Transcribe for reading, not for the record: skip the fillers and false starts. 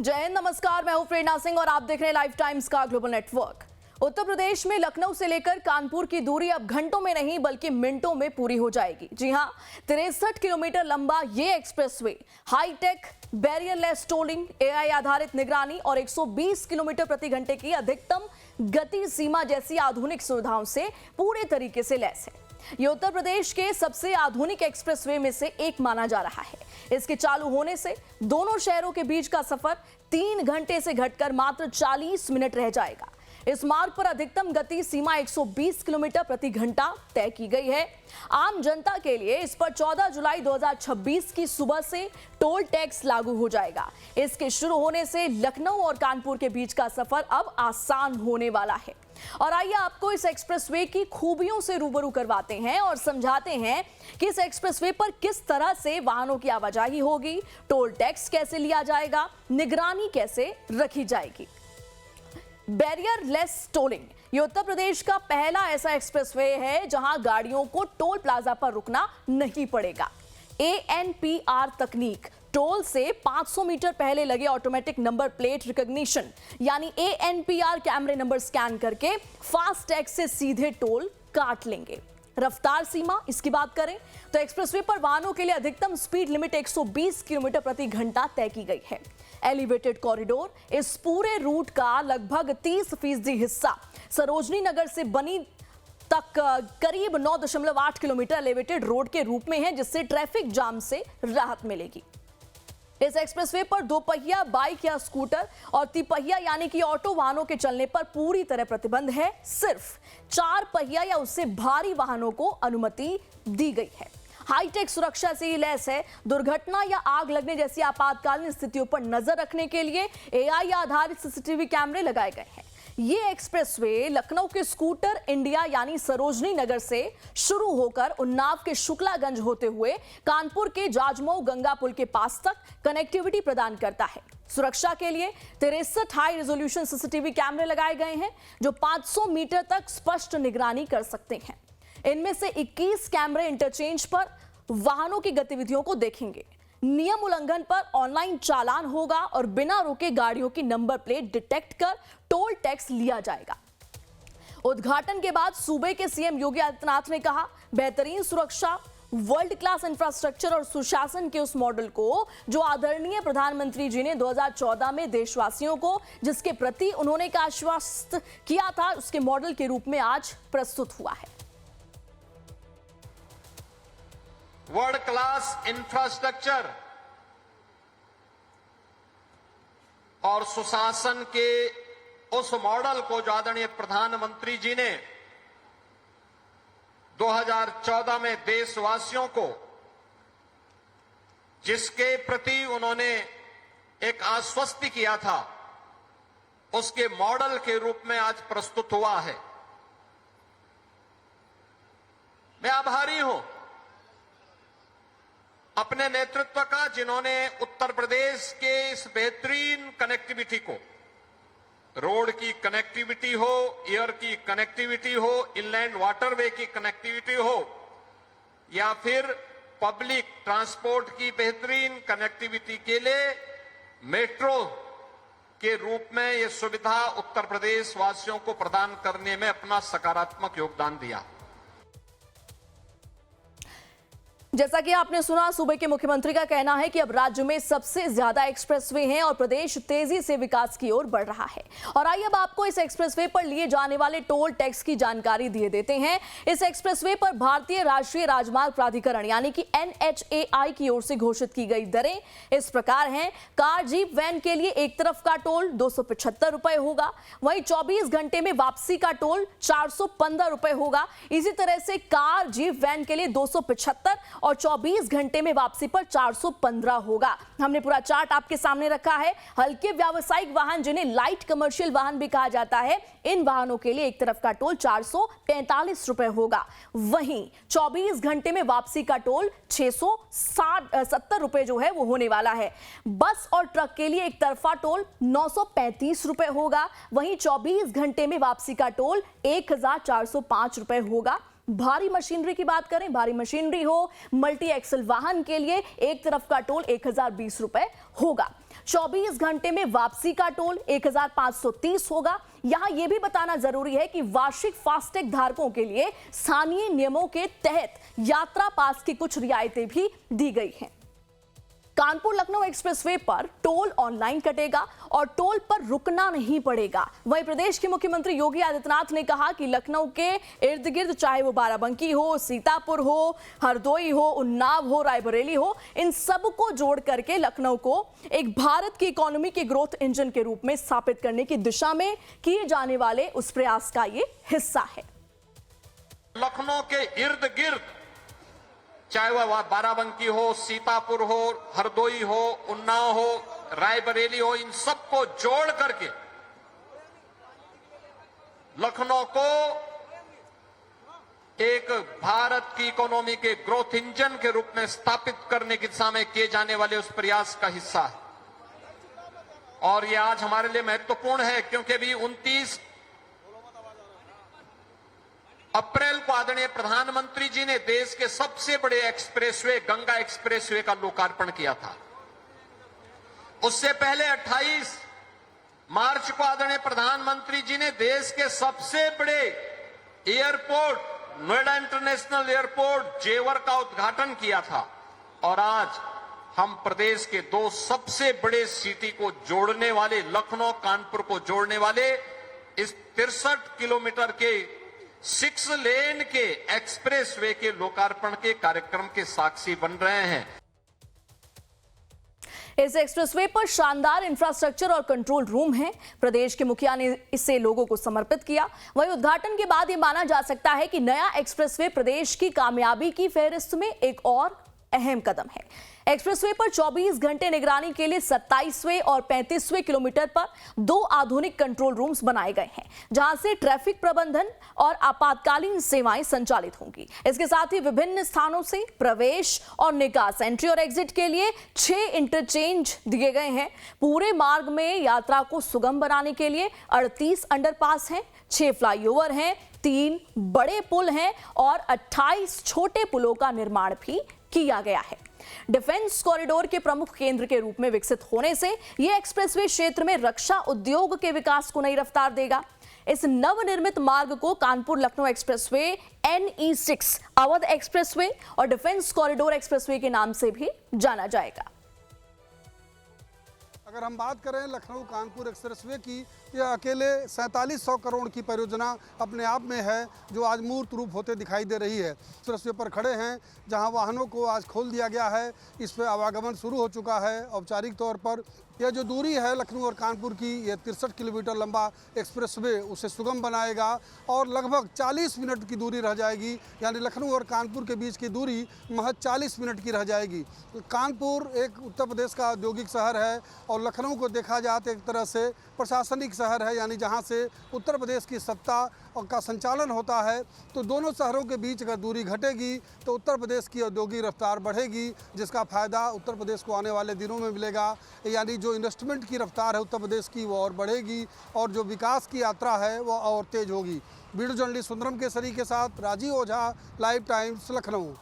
जय हिंद, नमस्कार। मैं हूं प्रेरणा सिंह और आप देख रहे हैं लाइव टाइम्स का ग्लोबल नेटवर्क। उत्तर प्रदेश में लखनऊ से लेकर कानपुर की दूरी अब घंटों में नहीं बल्कि मिनटों में पूरी हो जाएगी। जी हां, 63 किलोमीटर लंबा ये एक्सप्रेसवे हाईटेक बैरियरलेस टोलिंग, एआई आधारित निगरानी और 120 किलोमीटर प्रति घंटे की अधिकतम गति सीमा जैसी आधुनिक सुविधाओं से पूरे तरीके से लैस है। ये उत्तर प्रदेश के सबसे आधुनिक एक्सप्रेसवे में से एक माना जा रहा है। इसके चालू होने से दोनों शहरों के बीच का सफर 3 घंटे से घटकर मात्र 40 मिनट रह जाएगा। इस मार्ग पर अधिकतम गति सीमा 120 किलोमीटर प्रति घंटा तय की गई है। आम जनता के लिए इस पर 14 जुलाई 2026 की सुबह से टोल टैक्स लागू हो जाएगा। इसके शुरू होने से लखनऊ और कानपुर के बीच का सफर अब आसान होने वाला है। और आइए आपको इस एक्सप्रेसवे की खूबियों से रूबरू करवाते हैं और समझाते हैं कि इस एक्सप्रेसवे पर किस तरह से वाहनों की आवाजाही होगी, टोल टैक्स कैसे लिया जाएगा, निगरानी कैसे रखी जाएगी। बैरियरलेस टोलिंग, ये उत्तर प्रदेश का पहला ऐसा एक्सप्रेसवे है जहां गाड़ियों को टोल प्लाजा पर रुकना नहीं पड़ेगा। ANPR तकनीक, टोल से 500 मीटर पहले लगे ऑटोमेटिक नंबर प्लेट रिकॉग्निशन यानी ANPR कैमरे नंबर स्कैन करके फास्टैग से सीधे टोल काट लेंगे। रफ्तार सीमा, इसकी बात करें तो एक्सप्रेसवे पर वाहनों के लिए अधिकतम स्पीड लिमिट 120 किलोमीटर प्रति घंटा तय की गई है। एलिवेटेड कॉरिडोर, इस पूरे रूट का लगभग 30% हिस्सा सरोजनी नगर से बनी तक करीब 9.8 किलोमीटर एलिवेटेड रोड के रूप में है, जिससे ट्रैफिक जाम से राहत मिलेगी। इस एक्सप्रेसवे पर 2 पहिया बाइक या स्कूटर और 3 पहिया यानी कि ऑटो वाहनों के चलने पर पूरी तरह प्रतिबंध है। सिर्फ 4 पहिया या उससे भारी वाहनों को अनुमति दी गई है। हाईटेक सुरक्षा से लैस है। दुर्घटना या आग लगने जैसी आपातकालीन स्थितियों पर नजर रखने के लिए एआई आधारित सीसीटीवी कैमरे लगाए गए हैं। ये एक्सप्रेसवे लखनऊ के स्कूटर इंडिया यानी सरोजनी नगर से शुरू होकर उन्नाव के शुक्लागंज होते हुए कानपुर के जाजमऊ गंगा पुल के पास तक कनेक्टिविटी प्रदान करता है। सुरक्षा के लिए 63 हाई रेजोल्यूशन सीसीटीवी कैमरे लगाए गए हैं जो 500 मीटर तक स्पष्ट निगरानी कर सकते हैं। इनमें से 21 कैमरे इंटरचेंज पर वाहनों की गतिविधियों को देखेंगे। नियम उल्लंघन पर ऑनलाइन चालान होगा और बिना रुके गाड़ियों की नंबर प्लेट डिटेक्ट कर टोल टैक्स लिया जाएगा। उद्घाटन के बाद सूबे के सीएम योगी आदित्यनाथ ने कहा, बेहतरीन सुरक्षा, वर्ल्ड क्लास इंफ्रास्ट्रक्चर और सुशासन के उस मॉडल को जो आदरणीय प्रधानमंत्री जी ने 2014 में देशवासियों को जिसके प्रति उन्होंने आश्वस्त किया था, उसके मॉडल के रूप में आज प्रस्तुत हुआ है। वर्ल्ड क्लास इंफ्रास्ट्रक्चर और सुशासन के उस मॉडल को जो आदरणीय प्रधानमंत्री जी ने 2014 में देशवासियों को जिसके प्रति उन्होंने एक आश्वस्त किया था, उसके मॉडल के रूप में आज प्रस्तुत हुआ है। मैं आभारी हूं अपने नेतृत्व का, जिन्होंने उत्तर प्रदेश के इस बेहतरीन कनेक्टिविटी को, रोड की कनेक्टिविटी हो, एयर की कनेक्टिविटी हो, इनलैंड वाटरवे की कनेक्टिविटी हो या फिर पब्लिक ट्रांसपोर्ट की बेहतरीन कनेक्टिविटी के लिए मेट्रो के रूप में यह सुविधा उत्तर प्रदेश वासियों को प्रदान करने में अपना सकारात्मक योगदान दिया। जैसा कि आपने सुना, सूबे के मुख्यमंत्री का कहना है कि अब राज्य में सबसे ज्यादा एक्सप्रेसवे हैं और प्रदेश तेजी से विकास की ओर बढ़ रहा है। और आइए अब आपको इस एक्सप्रेसवे पर लिए जाने वाले टोल टैक्स की जानकारी दिए देते हैं। इस एक्सप्रेसवे पर भारतीय राष्ट्रीय राजमार्ग प्राधिकरण यानी कि NHAI की ओर से घोषित की गई दरें इस प्रकार हैं। कार, जीप, वैन के लिए एक तरफ का टोल 275 रुपए होगा। वहीं 24 घंटे में वापसी का टोल 415 रुपए होगा। इसी तरह से कार, जीप, वैन के लिए 275 और 24 घंटे में वापसी पर 415 होगा। हमने पूरा चार्ट आपके सामने रखा है। हल्के व्यावसायिक वाहन, जिन्हें लाइट कमर्शियल वाहन भी कहा जाता है, इन वाहनों के लिए एक तरफ का टोल 445 रुपए होगा। वहीं 24 घंटे में वापसी का टोल 670 रुपए जो है वो होने वाला है। बस और ट्रक के लिए एक तरफा टोल 935 रुपए होगा। वहीं 24 घंटे में वापसी का टोल 1405 रुपए होगा। भारी मशीनरी की बात करें, भारी मशीनरी हो, मल्टी एक्सल वाहन के लिए एक तरफ का टोल 1020 रुपए होगा। 24 घंटे में वापसी का टोल 1530 होगा। यहां यह भी बताना जरूरी है कि वार्षिक फास्टैग धारकों के लिए स्थानीय नियमों के तहत यात्रा पास की कुछ रियायतें भी दी गई हैं। कानपुर लखनऊ एक्सप्रेसवे पर टोल ऑनलाइन कटेगा और टोल पर रुकना नहीं पड़ेगा। वहीं प्रदेश के मुख्यमंत्री योगी आदित्यनाथ ने कहा कि लखनऊ के इर्द गिर्द चाहे वो बाराबंकी हो, सीतापुर हो, हरदोई हो, उन्नाव हो, रायबरेली हो, इन सबको जोड़ करके लखनऊ को एक भारत की इकोनॉमी के ग्रोथ इंजन के रूप में स्थापित करने की दिशा में किए जाने वाले उस प्रयास का ये हिस्सा है। लखनऊ के इर्द गिर्द चाहे वह बाराबंकी हो, सीतापुर हो, हरदोई हो, उन्नाव हो, रायबरेली हो, इन सबको जोड़ करके लखनऊ को एक भारत की इकोनॉमी के ग्रोथ इंजन के रूप में स्थापित करने की दिशा में किए जाने वाले उस प्रयास का हिस्सा है। और यह आज हमारे लिए महत्वपूर्ण है क्योंकि अभी 29 अप्रैल को आदरणीय प्रधानमंत्री जी ने देश के सबसे बड़े एक्सप्रेसवे गंगा एक्सप्रेसवे का लोकार्पण किया था। उससे पहले 28 मार्च को आदरणीय प्रधानमंत्री जी ने देश के सबसे बड़े एयरपोर्ट नोएडा इंटरनेशनल एयरपोर्ट जेवर का उद्घाटन किया था। और आज हम प्रदेश के दो सबसे बड़े सिटी को जोड़ने वाले, लखनऊ कानपुर को जोड़ने वाले इस 63 किलोमीटर के 6 लेन के एक्सप्रेसवे के लोकार्पण के कार्यक्रम के साक्षी बन रहे हैं। इस एक्सप्रेसवे पर शानदार इंफ्रास्ट्रक्चर और कंट्रोल रूम है। प्रदेश के मुखिया ने इसे लोगों को समर्पित किया। वहीं उद्घाटन के बाद यह माना जा सकता है कि नया एक्सप्रेसवे प्रदेश की कामयाबी की फहरिस्त में एक और अहम कदम है। एक्सप्रेसवे पर 24 घंटे निगरानी के लिए 27वें और 35वें किलोमीटर पर 2 आधुनिक कंट्रोल रूम्स बनाए गए हैं, जहां से ट्रैफिक प्रबंधन और आपातकालीन सेवाएं संचालित होंगी। इसके साथ ही विभिन्न स्थानों से प्रवेश और निकास, एंट्री और एग्जिट के लिए 6 इंटरचेंज दिए गए हैं। पूरे मार्ग में यात्रा को सुगम बनाने के लिए 38 अंडरपास हैं, 6 फ्लाईओवर हैं, 3 बड़े पुल हैं और 28 छोटे पुलों का निर्माण भी किया गया है। डिफेंस कॉरिडोर के प्रमुख केंद्र के रूप में विकसित होने से यह एक्सप्रेसवे क्षेत्र में रक्षा उद्योग के विकास को नई रफ्तार देगा। इस नवनिर्मित मार्ग को Kanpur Lucknow expressway, NE6 Awadh expressway और डिफेंस कॉरिडोर एक्सप्रेसवे के नाम से भी जाना जाएगा। अगर हम बात करें लखनऊ कानपुर एक्सप्रेसवे की, यह अकेले 4700 करोड़ की परियोजना अपने आप में है, जो आज मूर्त रूप होते दिखाई दे रही है। एक्सप्रेसवे पर खड़े हैं, जहां वाहनों को आज खोल दिया गया है। इस पर आवागमन शुरू हो चुका है औपचारिक तौर पर। यह जो दूरी है लखनऊ और कानपुर की, यह 63 किलोमीटर लंबा एक्सप्रेसवे उसे सुगम बनाएगा और लगभग 40 मिनट की दूरी रह जाएगी। यानी लखनऊ और कानपुर के बीच की दूरी महज 40 मिनट की रह जाएगी। कानपुर एक उत्तर प्रदेश का औद्योगिक शहर है और लखनऊ को देखा जाए तो एक तरह से प्रशासनिक शहर है, यानी जहाँ से उत्तर प्रदेश की सत्ता का संचालन होता है। तो दोनों शहरों के बीच अगर दूरी घटेगी तो उत्तर प्रदेश की औद्योगिक रफ्तार बढ़ेगी, जिसका फायदा उत्तर प्रदेश को आने वाले दिनों में मिलेगा। यानी जो इन्वेस्टमेंट की रफ्तार है उत्तर प्रदेश की, वो और बढ़ेगी और जो विकास की यात्रा है वो और तेज होगी। वीडियो जर्नलिस्ट सुंदरम केसरी के साथ राजीव ओझा, लाइव टाइम्स, लखनऊ।